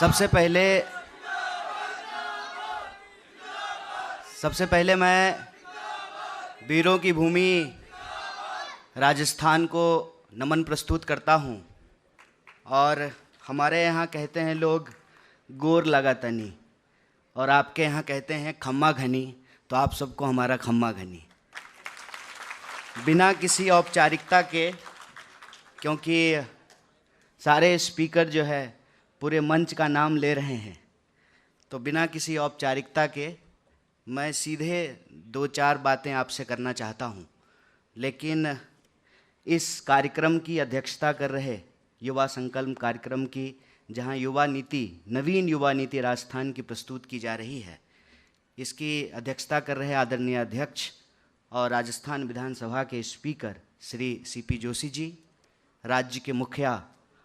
सबसे पहले मैं वीरों की भूमि राजस्थान को नमन प्रस्तुत करता हूँ। और हमारे यहाँ कहते हैं लोग गोर लगा तनी, और आपके यहाँ कहते हैं खम्मा घनी, तो आप सबको हमारा खम्मा घनी। बिना किसी औपचारिकता के, क्योंकि सारे स्पीकर जो है पूरे मंच का नाम ले रहे हैं, तो बिना किसी औपचारिकता के मैं सीधे 2-4 बातें आपसे करना चाहता हूं। लेकिन इस कार्यक्रम की अध्यक्षता कर रहे युवा संकल्प कार्यक्रम की, जहां युवा नीति, नवीन युवा नीति राजस्थान की प्रस्तुत की जा रही है, इसकी अध्यक्षता कर रहे आदरणीय अध्यक्ष और राजस्थान विधानसभा के स्पीकर श्री सीपी जोशी जी, राज्य के मुखिया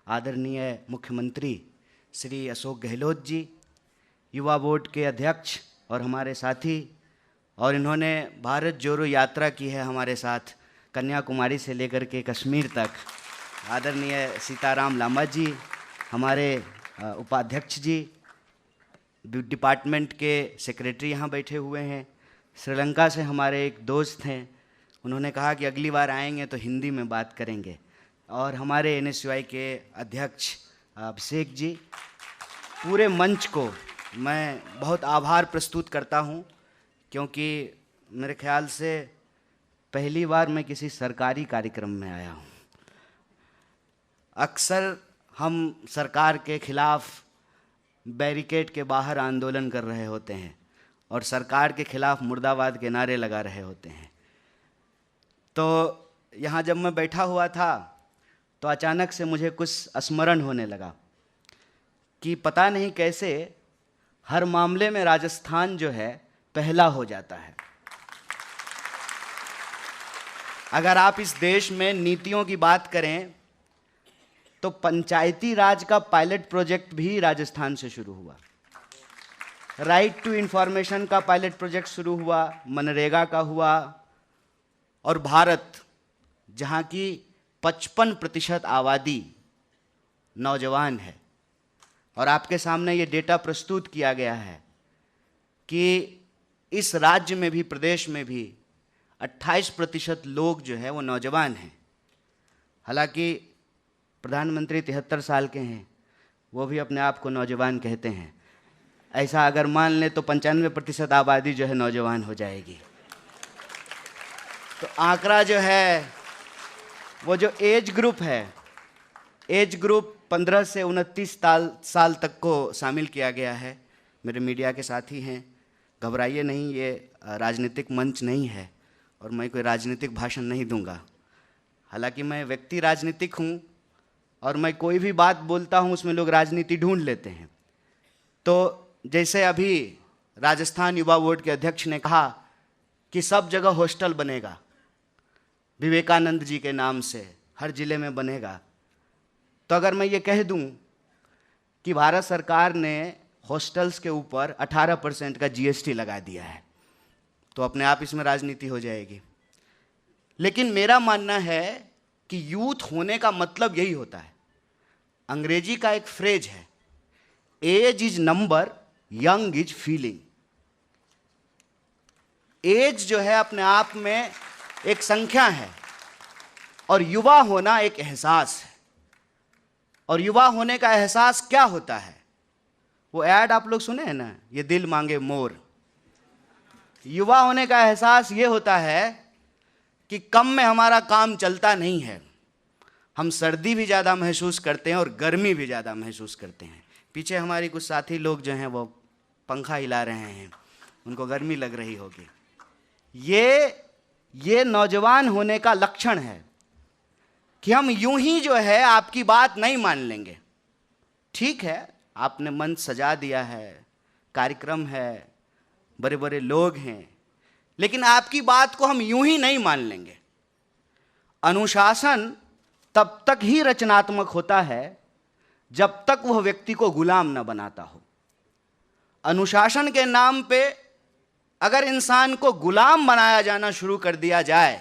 आदरणीय मुख्यमंत्री श्री अशोक गहलोत जी, युवा बोर्ड के अध्यक्ष और हमारे साथी, और इन्होंने भारत जोड़ो यात्रा की है हमारे साथ कन्याकुमारी से लेकर के कश्मीर तक, आदरणीय सीताराम लामा जी, हमारे उपाध्यक्ष जी, डिपार्टमेंट के सेक्रेटरी यहाँ बैठे हुए हैं। श्रीलंका से हमारे एक दोस्त हैं, उन्होंने कहा कि अगली बार आएंगे तो हिंदी में बात करेंगे। और हमारे NSUI के अध्यक्ष अभिषेक जी, पूरे मंच को मैं बहुत आभार प्रस्तुत करता हूँ, क्योंकि मेरे ख्याल से पहली बार मैं किसी सरकारी कार्यक्रम में आया हूँ। अक्सर हम सरकार के खिलाफ बैरिकेड के बाहर आंदोलन कर रहे होते हैं और सरकार के खिलाफ मुर्दाबाद के नारे लगा रहे होते हैं। तो यहाँ जब मैं बैठा हुआ था तो अचानक से मुझे कुछ स्मरण होने लगा कि पता नहीं कैसे हर मामले में राजस्थान जो है पहला हो जाता है। अगर आप इस देश में नीतियों की बात करें तो पंचायती राज का पायलट प्रोजेक्ट भी राजस्थान से शुरू हुआ, राइट टू इंफॉर्मेशन का पायलट प्रोजेक्ट शुरू हुआ, मनरेगा का हुआ, और भारत जहां की 55% आबादी नौजवान है, और आपके सामने ये डेटा प्रस्तुत किया गया है कि इस राज्य में भी, प्रदेश में भी 28% लोग जो है वो नौजवान हैं। हालांकि प्रधानमंत्री 73 साल के हैं, वो भी अपने आप को नौजवान कहते हैं। ऐसा अगर मान लें तो 95% आबादी जो है नौजवान हो जाएगी। तो आंकड़ा जो है वो जो एज ग्रुप है, एज ग्रुप 15 से 29 साल तक को शामिल किया गया है। मेरे मीडिया के साथी हैं, घबराइए नहीं, ये राजनीतिक मंच नहीं है और मैं कोई राजनीतिक भाषण नहीं दूंगा। हालांकि मैं व्यक्ति राजनीतिक हूँ और मैं कोई भी बात बोलता हूँ उसमें लोग राजनीति ढूंढ लेते हैं। तो जैसे अभी राजस्थान युवा बोर्ड के अध्यक्ष ने कहा कि सब जगह हॉस्टल बनेगा, विवेकानंद जी के नाम से हर जिले में बनेगा, तो अगर मैं ये कह दूं कि भारत सरकार ने हॉस्टल्स के ऊपर 18% का GST लगा दिया है, तो अपने आप इसमें राजनीति हो जाएगी। लेकिन मेरा मानना है कि यूथ होने का मतलब यही होता है। अंग्रेजी का एक फ्रेज है, age is number, young is feeling. Age जो है अपने आप में एक संख्या है और युवा होना एक एहसास है। और युवा होने का एहसास क्या होता है? वो ऐड आप लोग सुने हैं ना, ये दिल मांगे मोर। युवा होने का एहसास ये होता है कि कम में हमारा काम चलता नहीं है, हम सर्दी भी ज़्यादा महसूस करते हैं और गर्मी भी ज़्यादा महसूस करते हैं। पीछे हमारी कुछ साथी लोग जो हैं वो पंखा हिला रहे हैं, उनको गर्मी लग रही होगी। ये नौजवान होने का लक्षण है कि हम यूं ही जो है आपकी बात नहीं मान लेंगे। ठीक है, आपने मंच सजा दिया है, कार्यक्रम है, बड़े बड़े लोग हैं, लेकिन आपकी बात को हम यूं ही नहीं मान लेंगे। अनुशासन तब तक ही रचनात्मक होता है जब तक वह व्यक्ति को गुलाम न बनाता हो। अनुशासन के नाम पे अगर इंसान को गुलाम बनाया जाना शुरू कर दिया जाए,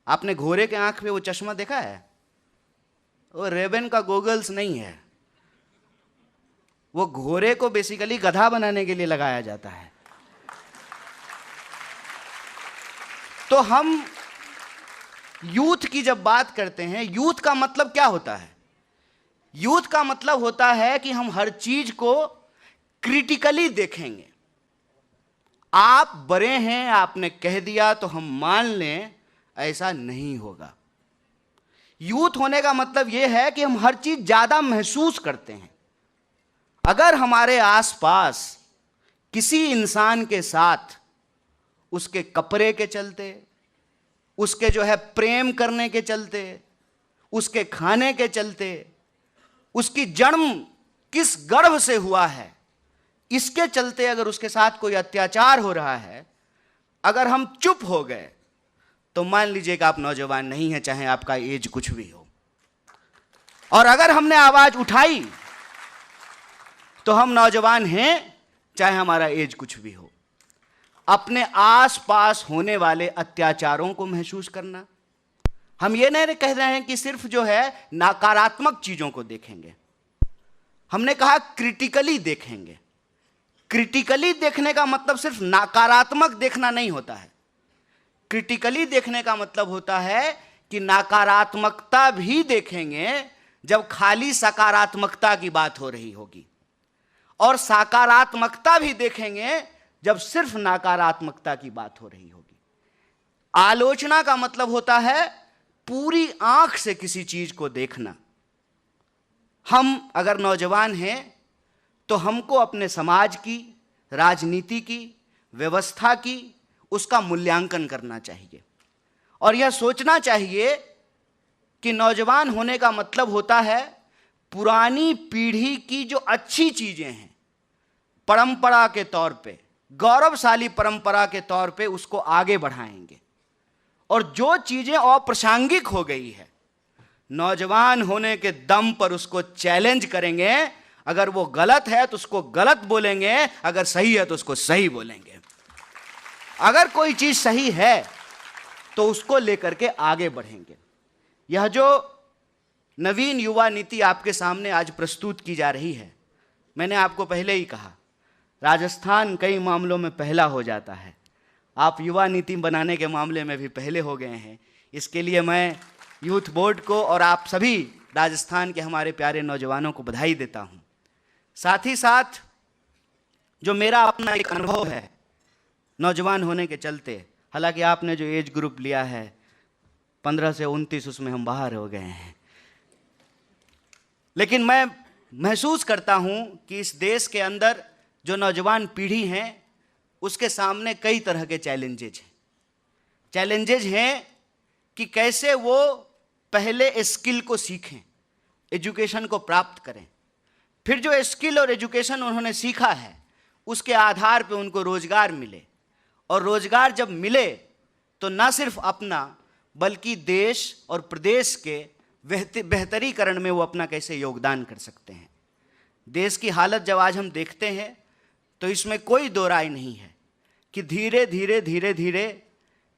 आपने घोड़े के आंख पे वो चश्मा देखा है? वो रेबन का गोगल्स नहीं है, वो घोड़े को बेसिकली गधा बनाने के लिए लगाया जाता है। तो हम यूथ की जब बात करते हैं, यूथ का मतलब क्या होता है? यूथ का मतलब होता है कि हम हर चीज को क्रिटिकली देखेंगे। आप बड़े हैं, आपने कह दिया तो हम मान लें, ऐसा नहीं होगा। यूथ होने का मतलब यह है कि हम हर चीज ज्यादा महसूस करते हैं। अगर हमारे आसपास किसी इंसान के साथ उसके कपड़े के चलते, उसके जो है प्रेम करने के चलते, उसके खाने के चलते, उसकी जन्म किस गर्भ से हुआ है, इसके चलते अगर उसके साथ कोई अत्याचार हो रहा है, अगर हम चुप हो गए तो मान लीजिए कि आप नौजवान नहीं हैं, चाहे आपका एज कुछ भी हो। और अगर हमने आवाज उठाई तो हम नौजवान हैं, चाहे हमारा एज कुछ भी हो। अपने आसपास होने वाले अत्याचारों को महसूस करना। हम ये नहीं कह रहे हैं कि सिर्फ जो है नकारात्मक चीजों को देखेंगे, हमने कहा क्रिटिकली देखेंगे। क्रिटिकली देखने का मतलब सिर्फ नकारात्मक देखना नहीं होता है। क्रिटिकली देखने का मतलब होता है कि नकारात्मकता भी देखेंगे जब खाली सकारात्मकता की बात हो रही होगी, और सकारात्मकता भी देखेंगे जब सिर्फ नकारात्मकता की बात हो रही होगी। आलोचना का मतलब होता है पूरी आंख से किसी चीज को देखना। हम अगर नौजवान हैं तो हमको अपने समाज की, राजनीति की, व्यवस्था की, उसका मूल्यांकन करना चाहिए और यह सोचना चाहिए कि नौजवान होने का मतलब होता है पुरानी पीढ़ी की जो अच्छी चीजें हैं, परंपरा के तौर पे, गौरवशाली परंपरा के तौर पे उसको आगे बढ़ाएंगे, और जो चीजें अप्रासंगिक हो गई है, नौजवान होने के दम पर उसको चैलेंज करेंगे। अगर वो गलत है तो उसको गलत बोलेंगे, अगर सही है तो उसको सही बोलेंगे। अगर कोई चीज सही है तो उसको लेकर के आगे बढ़ेंगे। यह जो नवीन युवा नीति आपके सामने आज प्रस्तुत की जा रही है, मैंने आपको पहले ही कहा, राजस्थान कई मामलों में पहला हो जाता है। आप युवा नीति बनाने के मामले में भी पहले हो गए हैं। इसके लिए मैं यूथ बोर्ड को और आप सभी राजस्थान के हमारे प्यारे नौजवानों को बधाई देता हूं। साथ ही साथ जो मेरा अपना एक अनुभव है नौजवान होने के चलते, हालांकि आपने जो एज ग्रुप लिया है 15 से 29, उसमें हम बाहर हो गए हैं, लेकिन मैं महसूस करता हूं कि इस देश के अंदर जो नौजवान पीढ़ी है उसके सामने कई तरह के चैलेंजेज हैं कि कैसे वो पहले स्किल को सीखें, एजुकेशन को प्राप्त करें, फिर जो स्किल और एजुकेशन उन्होंने सीखा है उसके आधार पे उनको रोजगार मिले, और रोजगार जब मिले तो न सिर्फ अपना बल्कि देश और प्रदेश के बेहतरीकरण में वो अपना कैसे योगदान कर सकते हैं। देश की हालत जब आज हम देखते हैं तो इसमें कोई दो राय नहीं है कि धीरे धीरे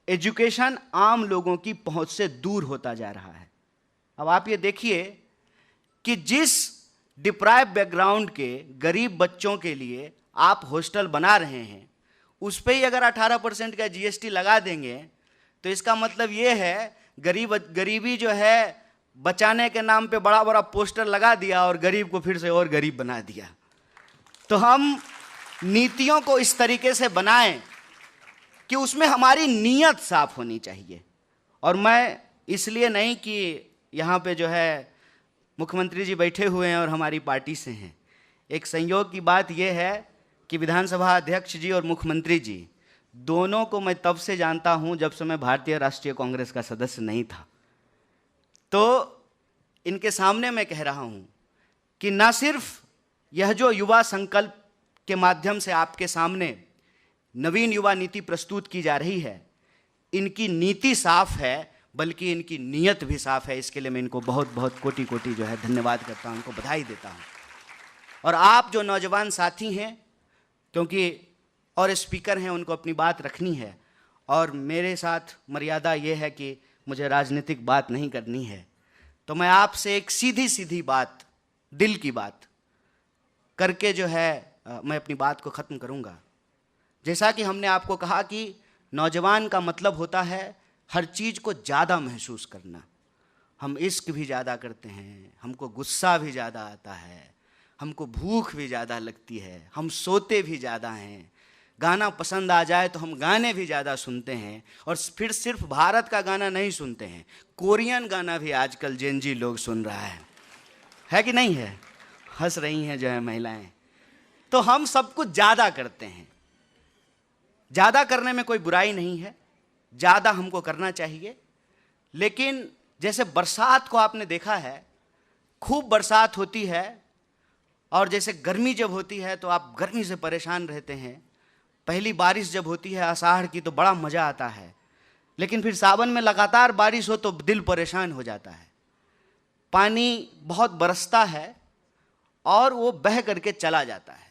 एजुकेशन आम लोगों की पहुंच से दूर होता जा रहा है। अब आप ये देखिए कि जिस डिप्राइव बैकग्राउंड के गरीब बच्चों के लिए आप हॉस्टल बना रहे हैं, उस पर ही अगर 18% का जीएसटी लगा देंगे तो इसका मतलब ये है गरीबी जो है बचाने के नाम पे बड़ा बड़ा पोस्टर लगा दिया और गरीब को फिर से और गरीब बना दिया। तो हम नीतियों को इस तरीके से बनाएं कि उसमें हमारी नीयत साफ होनी चाहिए। और मैं इसलिए नहीं कि यहाँ पे जो है मुख्यमंत्री जी बैठे हुए हैं और हमारी पार्टी से हैं, एक संयोग की बात यह है कि विधानसभा अध्यक्ष जी और मुख्यमंत्री जी दोनों को मैं तब से जानता हूँ जब से मैं भारतीय राष्ट्रीय कांग्रेस का सदस्य नहीं था। तो इनके सामने मैं कह रहा हूँ कि न सिर्फ यह जो युवा संकल्प के माध्यम से आपके सामने नवीन युवा नीति प्रस्तुत की जा रही है, इनकी नीति साफ है बल्कि इनकी नीयत भी साफ है। इसके लिए मैं इनको बहुत बहुत कोटि कोटि जो है धन्यवाद करता हूँ, उनको बधाई देता हूँ। और आप जो नौजवान साथी हैं, क्योंकि और स्पीकर हैं, उनको अपनी बात रखनी है और मेरे साथ मर्यादा ये है कि मुझे राजनीतिक बात नहीं करनी है, तो मैं आपसे एक सीधी सीधी बात, दिल की बात, करके जो है मैं अपनी बात को ख़त्म करूँगा। जैसा कि हमने आपको कहा कि नौजवान का मतलब होता है हर चीज़ को ज़्यादा महसूस करना। हम इश्क भी ज़्यादा करते हैं, हमको गुस्सा भी ज़्यादा आता है, हमको भूख भी ज़्यादा लगती है, हम सोते भी ज़्यादा हैं, गाना पसंद आ जाए तो हम गाने भी ज़्यादा सुनते हैं। और फिर सिर्फ भारत का गाना नहीं सुनते हैं, कोरियन गाना भी आजकल जेनजी लोग सुन रहा है कि नहीं है? हंस रही हैं जो है महिलाएं। तो हम सब कुछ ज़्यादा करते हैं। ज़्यादा करने में कोई बुराई नहीं है, ज़्यादा हमको करना चाहिए। लेकिन जैसे बरसात को आपने देखा है, खूब बरसात होती है, और जैसे गर्मी जब होती है तो आप गर्मी से परेशान रहते हैं। पहली बारिश जब होती है आषाढ़ की तो बड़ा मज़ा आता है, लेकिन फिर सावन में लगातार बारिश हो तो दिल परेशान हो जाता है। पानी बहुत बरसता है और वो बह करके चला जाता है।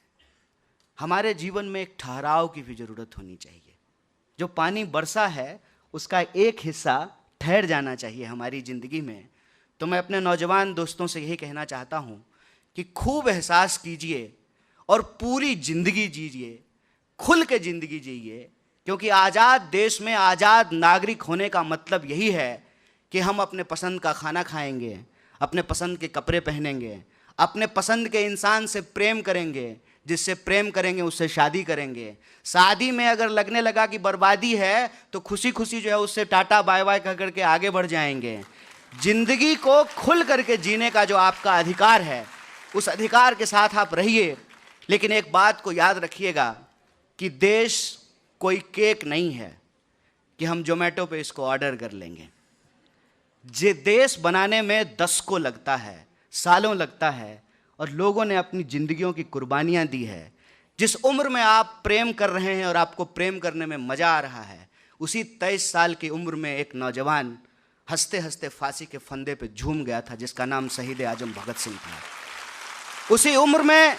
हमारे जीवन में एक ठहराव की भी ज़रूरत होनी चाहिए। जो पानी बरसा है उसका एक हिस्सा ठहर जाना चाहिए हमारी ज़िंदगी में। तो मैं अपने नौजवान दोस्तों से यही कहना चाहता हूँ कि खूब एहसास कीजिए और पूरी ज़िंदगी जीजिए, खुल के ज़िंदगी जिए। क्योंकि आज़ाद देश में आज़ाद नागरिक होने का मतलब यही है कि हम अपने पसंद का खाना खाएंगे, अपने पसंद के कपड़े पहनेंगे, अपने पसंद के इंसान से प्रेम करेंगे, जिससे प्रेम करेंगे उससे शादी करेंगे। शादी में अगर लगने लगा कि बर्बादी है तो खुशी खुशी जो है उससे टाटा बाय बाय कह करके आगे बढ़ जाएंगे। जिंदगी को खुल करके जीने का जो आपका अधिकार है, उस अधिकार के साथ आप रहिए। लेकिन एक बात को याद रखिएगा कि देश कोई केक नहीं है कि हम जोमेटो पे इसको ऑर्डर कर लेंगे। जे देश बनाने में दशकों लगता है, सालों लगता है, और लोगों ने अपनी ज़िंदगियों की कुर्बानियाँ दी है। जिस उम्र में आप प्रेम कर रहे हैं और आपको प्रेम करने में मज़ा आ रहा है, उसी 23 साल की उम्र में एक नौजवान हंसते हंसते फांसी के फंदे पे झूम गया था, जिसका नाम शहीद आजम भगत सिंह था। उसी उम्र में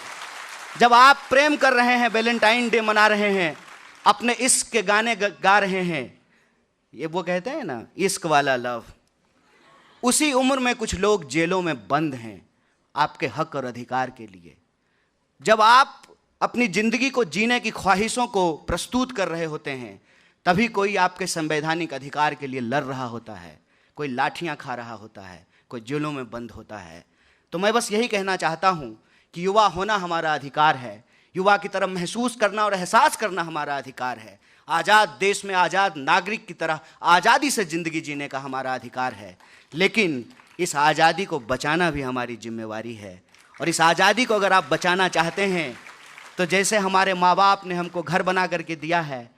जब आप प्रेम कर रहे हैं, वैलेंटाइन डे मना रहे हैं, अपने इश्क के गाने गा रहे हैं, ये वो कहते हैं ना इश्क वाला लव, उसी उम्र में कुछ लोग जेलों में बंद हैं आपके हक और अधिकार के लिए। जब आप अपनी ज़िंदगी को जीने की ख्वाहिशों को प्रस्तुत कर रहे होते हैं, तभी कोई आपके संवैधानिक अधिकार के लिए लड़ रहा होता है, कोई लाठियां खा रहा होता है, कोई जेलों में बंद होता है। तो मैं बस यही कहना चाहता हूं कि युवा होना हमारा अधिकार है, युवा की तरह महसूस करना और एहसास करना हमारा अधिकार है। आज़ाद देश में आज़ाद नागरिक की तरह आज़ादी से ज़िंदगी जीने का हमारा अधिकार है। लेकिन इस आज़ादी को बचाना भी हमारी जिम्मेवारी है। और इस आज़ादी को अगर आप बचाना चाहते हैं तो जैसे हमारे माँ बाप ने हमको घर बना करके दिया है,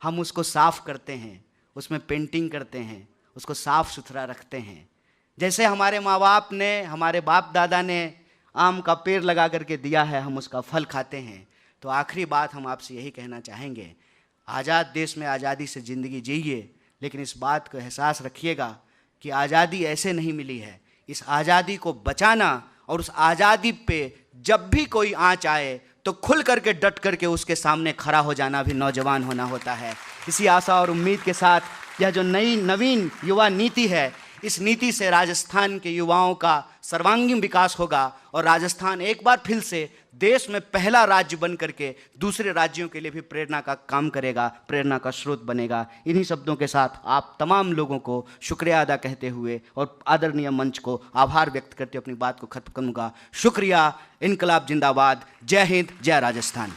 हम उसको साफ़ करते हैं, उसमें पेंटिंग करते हैं, उसको साफ़ सुथरा रखते हैं। जैसे हमारे माँ बाप ने, हमारे बाप दादा ने आम का पेड़ लगा करके दिया है, हम उसका फल खाते हैं। तो आखिरी बात हम आपसे यही कहना चाहेंगे, आज़ाद देश में आज़ादी से ज़िंदगी जिए, लेकिन इस बात को एहसास रखिएगा कि आज़ादी ऐसे नहीं मिली है। इस आज़ादी को बचाना और उस आज़ादी पे जब भी कोई आँच आए तो खुल करके डट करके उसके सामने खड़ा हो जाना भी नौजवान होना होता है। इसी आशा और उम्मीद के साथ यह जो नई नवीन युवा नीति है, इस नीति से राजस्थान के युवाओं का सर्वांगीण विकास होगा और राजस्थान एक बार फिर से देश में पहला राज्य बन करके दूसरे राज्यों के लिए भी प्रेरणा का काम करेगा, प्रेरणा का स्रोत बनेगा। इन्हीं शब्दों के साथ आप तमाम लोगों को शुक्रिया अदा कहते हुए और आदरणीय मंच को आभार व्यक्त करते अपनी बात को खत्म करूँगा। शुक्रिया। इनकलाब जिंदाबाद। जय हिंद, जय राजस्थान।